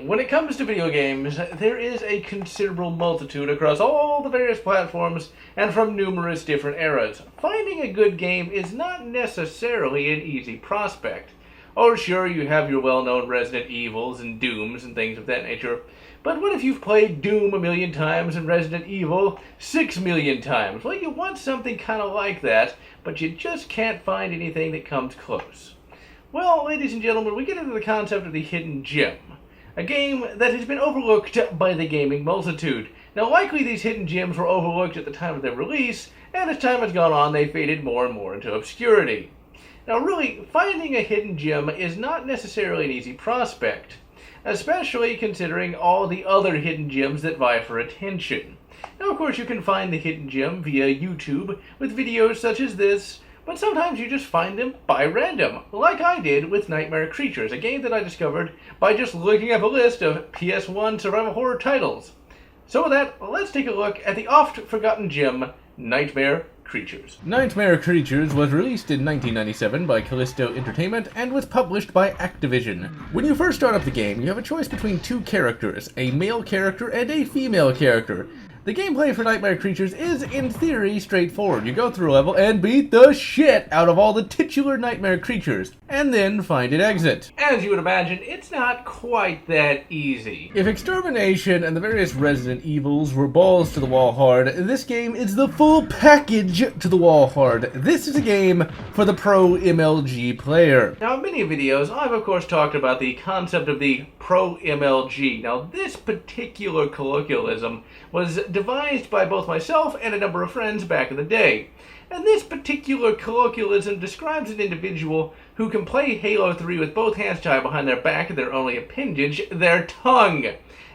when it comes to video games, there is a considerable multitude across all the various platforms and from numerous different eras. Finding a good game is not necessarily an easy prospect. Oh, sure, you have your well-known Resident Evils and Dooms and things of that nature, but what if you've played Doom a million times and Resident Evil 6 million times? Well, you want something kind of like that, but you just can't find anything that comes close. Well, ladies and gentlemen, we get into the concept of the hidden gem, a game that has been overlooked by the gaming multitude. Now, likely these hidden gems were overlooked at the time of their release, and as time has gone on, they faded more and more into obscurity. Now, really, finding a hidden gem is not necessarily an easy prospect, especially considering all the other hidden gems that vie for attention. Now, of course, you can find the hidden gem via YouTube with videos such as this, but sometimes you just find them by random, like I did with Nightmare Creatures, a game that I discovered by just looking up a list of PS1 survival horror titles. So with that, let's take a look at the oft-forgotten gem, Nightmare Creatures. Nightmare Creatures was released in 1997 by Callisto Entertainment and was published by Activision. When you first start up the game, you have a choice between two characters, a male character and a female character. The gameplay for Nightmare Creatures is, in theory, straightforward. You go through a level and beat the shit out of all the titular Nightmare Creatures, and then find an exit. As you would imagine, it's not quite that easy. If Extermination and the various Resident Evils were balls to the wall hard, this game is the full package to the wall hard. This is a game for the pro MLG player. Now, in many videos, I've of course talked about the concept of the pro MLG. Now, this particular colloquialism was devised by both myself and a number of friends back in the day. And this particular colloquialism describes an individual who can play Halo 3 with both hands tied behind their back and their only appendage, their tongue.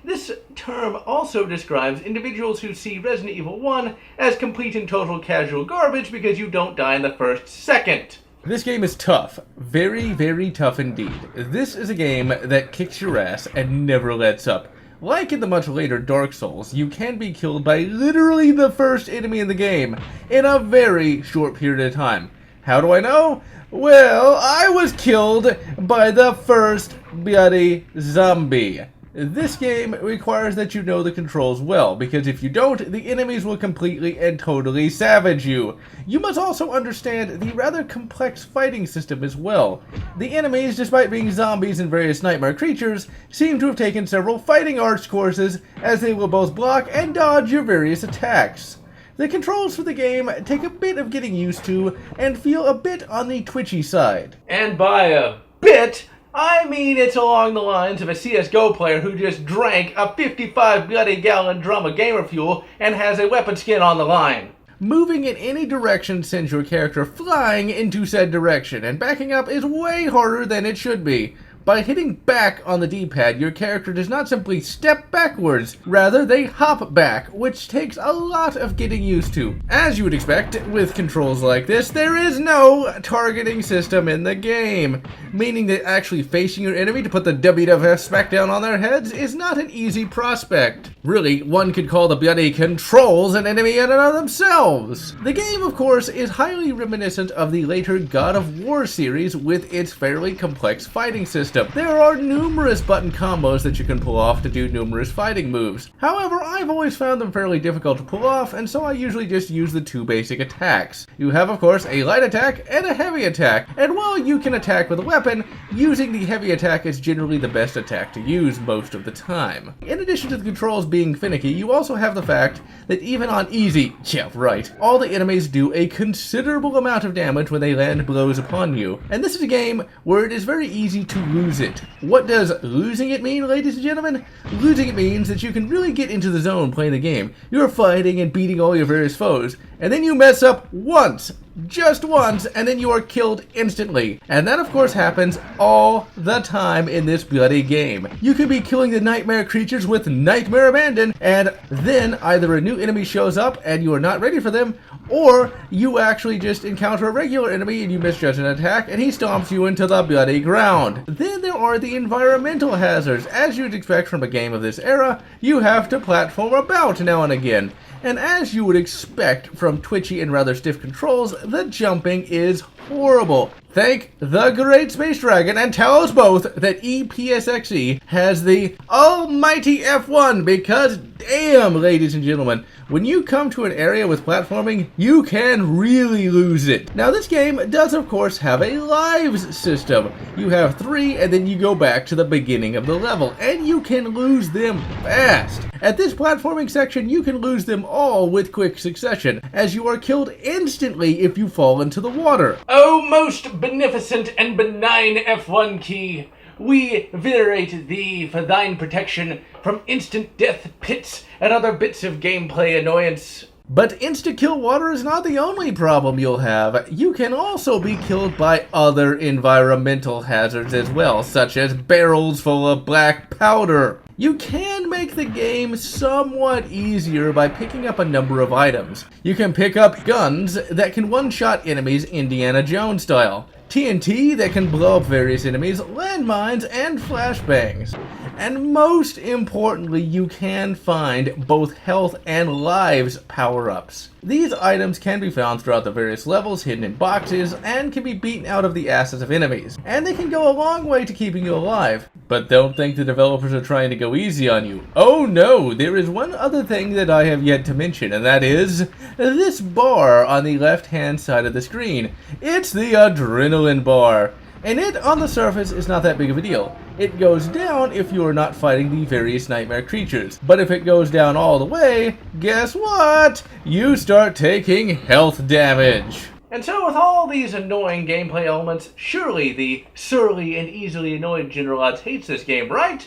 This term also describes individuals who see Resident Evil 1 as complete and total casual garbage because you don't die in the first second. This game is tough. Very, very tough indeed. This is a game that kicks your ass and never lets up. Like in the much later Dark Souls, you can be killed by literally the first enemy in the game in a very short period of time. How do I know? Well, I was killed by the first bloody zombie. This game requires that you know the controls well, because if you don't, the enemies will completely and totally savage you. You must also understand the rather complex fighting system as well. The enemies, despite being zombies and various nightmare creatures, seem to have taken several fighting arts courses, as they will both block and dodge your various attacks. The controls for the game take a bit of getting used to, and feel a bit on the twitchy side. And by a bit, I mean it's along the lines of a CSGO player who just drank a 55 bloody gallon drum of gamer fuel and has a weapon skin on the line. Moving in any direction sends your character flying into said direction, and backing up is way harder than it should be. By hitting back on the D-pad, your character does not simply step backwards, rather they hop back, which takes a lot of getting used to. As you would expect, with controls like this, there is no targeting system in the game, meaning that actually facing your enemy to put the WWF smackdown on their heads is not an easy prospect. Really, one could call the bloody controls an enemy in and of themselves. The game, of course, is highly reminiscent of the later God of War series with its fairly complex fighting system. There are numerous button combos that you can pull off to do numerous fighting moves. However, I've always found them fairly difficult to pull off, and so I usually just use the two basic attacks. You have, of course, a light attack and a heavy attack, and while you can attack with a weapon, using the heavy attack is generally the best attack to use most of the time. In addition to the controls being finicky, you also have the fact that even on easy, yeah right, all the enemies do a considerable amount of damage when they land blows upon you. And this is a game where it is very easy to lose it. What does losing it mean, ladies and gentlemen? Losing it means that you can really get into the zone playing the game. You're fighting and beating all your various foes, and then you mess up once, just once, and then you are killed instantly. And that of course happens all the time in this bloody game. You could be killing the nightmare creatures with Nightmare Abandon, and then either a new enemy shows up and you are not ready for them, or you actually just encounter a regular enemy and you misjudge an attack and he stomps you into the bloody ground. Then there are the environmental hazards. As you'd expect from a game of this era, you have to platform about now and again. And as you would expect from twitchy and rather stiff controls, the jumping is horrible. Thank the Great Space Dragon and tell us both that EPSXE has the almighty F1, because damn, ladies and gentlemen, when you come to an area with platforming, you can really lose it. Now this game does of course have a lives system. You have 3 and then you go back to the beginning of the level, and you can lose them fast. At this platforming section, you can lose them all with quick succession, as you are killed instantly if you fall into the water. O most beneficent and benign F1 key, we venerate thee for thine protection from instant death pits and other bits of gameplay annoyance. But insta-kill water is not the only problem you'll have. You can also be killed by other environmental hazards as well, such as barrels full of black powder. You can make the game somewhat easier by picking up a number of items. You can pick up guns that can one-shot enemies Indiana Jones style, TNT that can blow up various enemies, landmines, and flashbangs. And most importantly, you can find both health and lives power-ups. These items can be found throughout the various levels, hidden in boxes, and can be beaten out of the asses of enemies. And they can go a long way to keeping you alive. But don't think the developers are trying to go easy on you. Oh no, there is one other thing that I have yet to mention, and that is this bar on the left-hand side of the screen. It's the adrenaline bar. And it, on the surface, is not that big of a deal. It goes down if you are not fighting the various nightmare creatures. But if it goes down all the way, guess what? You start taking health damage. And so with all these annoying gameplay elements, surely the surly and easily annoyed GeneralLotz hates this game, right?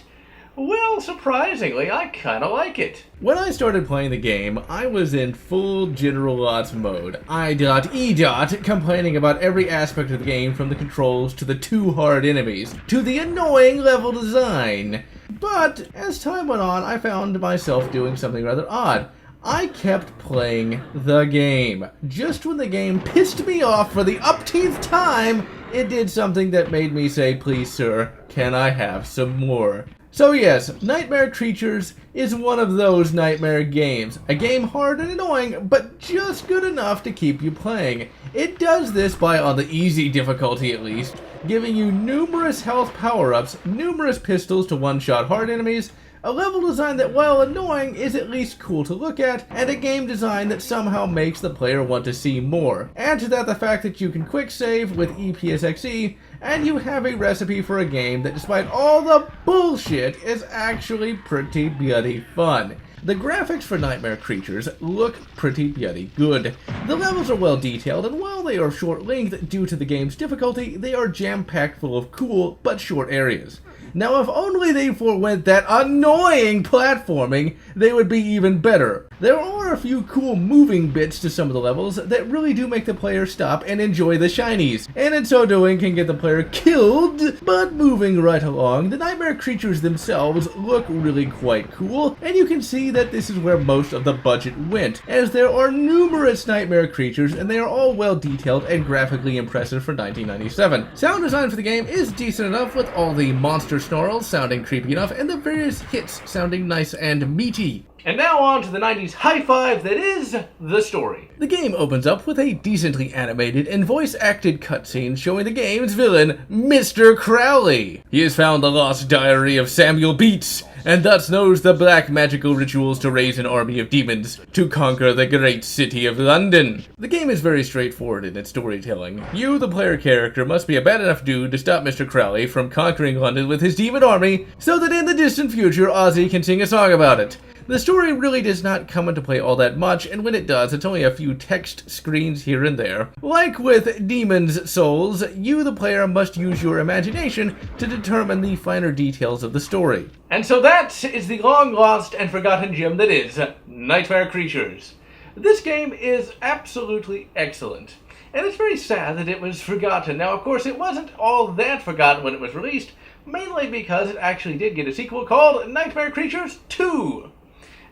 Well, surprisingly, I kinda like it. When I started playing the game, I was in full GeneralLotz mode. I.E. complaining about every aspect of the game, from the controls to the too hard enemies, to the annoying level design. But as time went on, I found myself doing something rather odd. I kept playing the game. Just when the game pissed me off for the upteenth time, it did something that made me say, "Please sir, can I have some more?" So yes, Nightmare Creatures is one of those nightmare games. A game hard and annoying, but just good enough to keep you playing. It does this by, on the easy difficulty at least, giving you numerous health power-ups, numerous pistols to one-shot hard enemies, a level design that, while annoying, is at least cool to look at, and a game design that somehow makes the player want to see more. Add to that the fact that you can quick save with EPSXE, and you have a recipe for a game that, despite all the bullshit, is actually pretty bloody fun. The graphics for Nightmare Creatures look pretty bloody good. The levels are well detailed, and while they are short-length due to the game's difficulty, they are jam-packed full of cool but short areas. Now, if only they forewent that annoying platforming, they would be even better. There are a few cool moving bits to some of the levels that really do make the player stop and enjoy the shinies, and in so doing can get the player killed. But moving right along, the Nightmare Creatures themselves look really quite cool, and you can see that this is where most of the budget went, as there are numerous Nightmare Creatures and they are all well detailed and graphically impressive for 1997. Sound design for the game is decent enough, with all the monster snarls sounding creepy enough and the various hits sounding nice and meaty. And now on to the 90s high five that is the story. The game opens up with a decently animated and voice-acted cutscene showing the game's villain, Mr. Crowley. He has found the lost diary of Samuel Beats, and thus knows the black magical rituals to raise an army of demons to conquer the great city of London. The game is very straightforward in its storytelling. You, the player character, must be a bad enough dude to stop Mr. Crowley from conquering London with his demon army, so that in the distant future Ozzy can sing a song about it. The story really does not come into play all that much, and when it does, it's only a few text screens here and there. Like with Demon's Souls, you, the player, must use your imagination to determine the finer details of the story. And so that is the long lost and forgotten gem that is Nightmare Creatures. This game is absolutely excellent, and it's very sad that it was forgotten. Now, of course, it wasn't all that forgotten when it was released, mainly because it actually did get a sequel called Nightmare Creatures 2.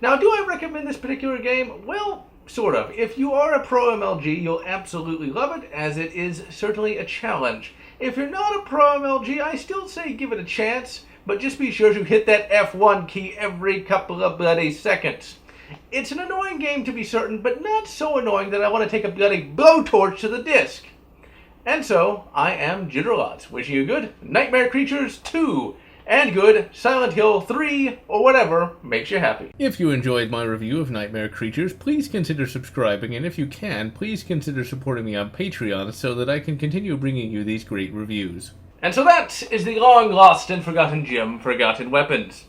Now, do I recommend this particular game? Well, sort of. If you are a pro MLG, you'll absolutely love it, as it is certainly a challenge. If you're not a pro MLG, I still say give it a chance, but just be sure to hit that F1 key every couple of bloody seconds. It's an annoying game to be certain, but not so annoying that I want to take a bloody blowtorch to the disc. And so, I am GeneralLotz, wishing you good Nightmare Creatures 2, and good Silent Hill 3, or whatever makes you happy. If you enjoyed my review of Nightmare Creatures, please consider subscribing, and if you can, please consider supporting me on Patreon so that I can continue bringing you these great reviews. And so that is the long lost and forgotten gem, Forgotten Weapons.